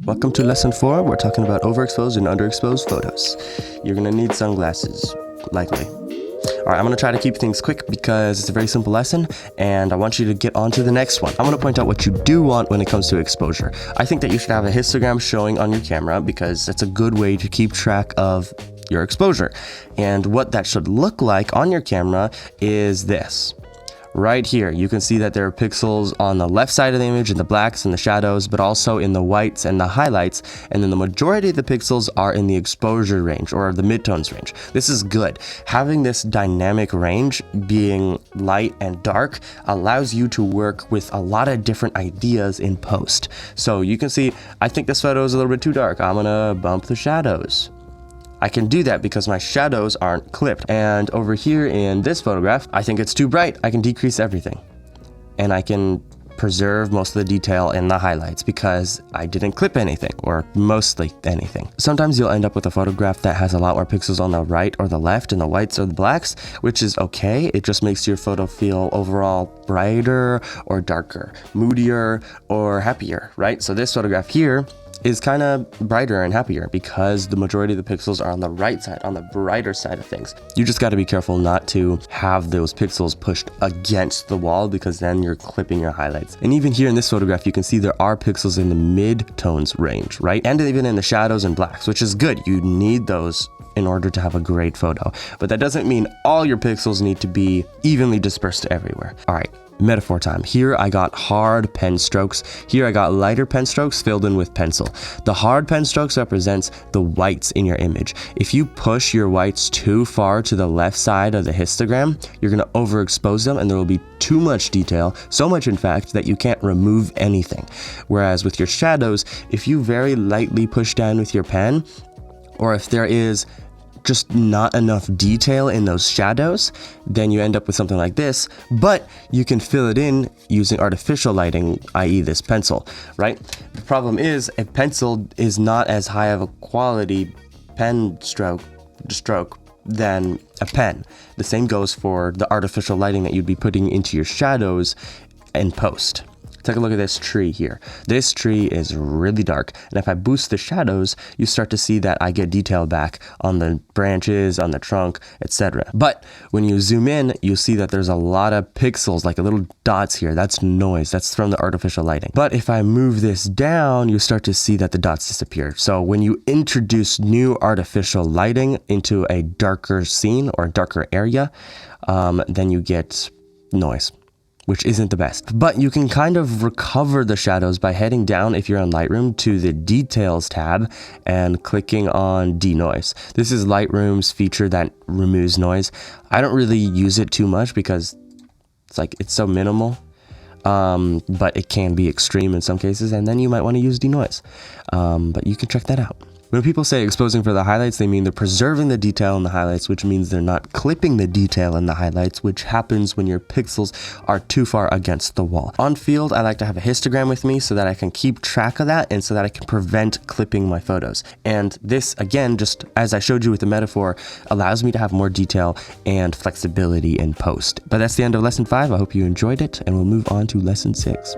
Welcome to lesson 4. We're talking about overexposed and underexposed photos. You're gonna need sunglasses, likely. Alright, I'm gonna try to keep things quick because it's a very simple lesson and I want you to get on to the next one. I'm gonna point out what you do want when it comes to exposure. I think that you should have a histogram showing on your camera because it's a good way to keep track of your exposure. And what that should look like on your camera is this. Right here, you can see that there are pixels on the left side of the image in the blacks and the shadows, but also in the whites and the highlights. And then the majority of the pixels are in the exposure range or the midtones range. This is good. Having this dynamic range being light and dark allows you to work with a lot of different ideas in post. So you can see, I think this photo is a little bit too dark. I'm gonna bump the shadows. I can do that because my shadows aren't clipped. And over here in this photograph, I think it's too bright. I can decrease everything. And I can preserve most of the detail in the highlights because I didn't clip anything, or mostly anything. Sometimes you'll end up with a photograph that has a lot more pixels on the right or the left and the whites or the blacks, which is okay. It just makes your photo feel overall brighter or darker, moodier or happier, right? So this photograph here is kind of brighter and happier because the majority of the pixels are on the right side, on the brighter side of things. You just got to be careful not to have those pixels pushed against the wall because then you're clipping your highlights. And even here in this photograph, you can see there are pixels in the mid-tones range, right? And even in the shadows and blacks, which is good. You need those in order to have a great photo. But that doesn't mean all your pixels need to be evenly dispersed everywhere. All right. Metaphor time. Here I got hard pen strokes. Here I got lighter pen strokes filled in with pencil. The hard pen strokes represents the whites in your image. If you push your whites too far to the left side of the histogram, you're going to overexpose them and there will be too much detail, so much in fact that you can't remove anything. Whereas with your shadows, if you very lightly push down with your pen, or if there is just not enough detail in those shadows, then you end up with something like this, but you can fill it in using artificial lighting, i.e. this pencil, right? The problem is a pencil is not as high of a quality pen stroke than a pen. The same goes for the artificial lighting that you'd be putting into your shadows in post. Take a look at this tree here. This tree is really dark, and if I boost the shadows, you start to see that I get detail back on the branches, on the trunk, etc. But when you zoom in, you'll see that there's a lot of pixels, like little dots here. That's noise. That's from the artificial lighting. But if I move this down, you start to see that the dots disappear. So when you introduce new artificial lighting into a darker scene or darker area, then you get noise, which isn't the best. But you can kind of recover the shadows by heading down, if you're on Lightroom, to the Details tab and clicking on Denoise. This is Lightroom's feature that removes noise. I don't really use it too much because it's so minimal, but it can be extreme in some cases, and then you might want to use Denoise. But you can check that out. When people say exposing for the highlights, they mean they're preserving the detail in the highlights, which means they're not clipping the detail in the highlights, which happens when your pixels are too far against the wall. On field, I like to have a histogram with me so that I can keep track of that and so that I can prevent clipping my photos. And this, again, just as I showed you with the metaphor, allows me to have more detail and flexibility in post. But that's the end of lesson 5. I hope you enjoyed it, and we'll move on to lesson 6.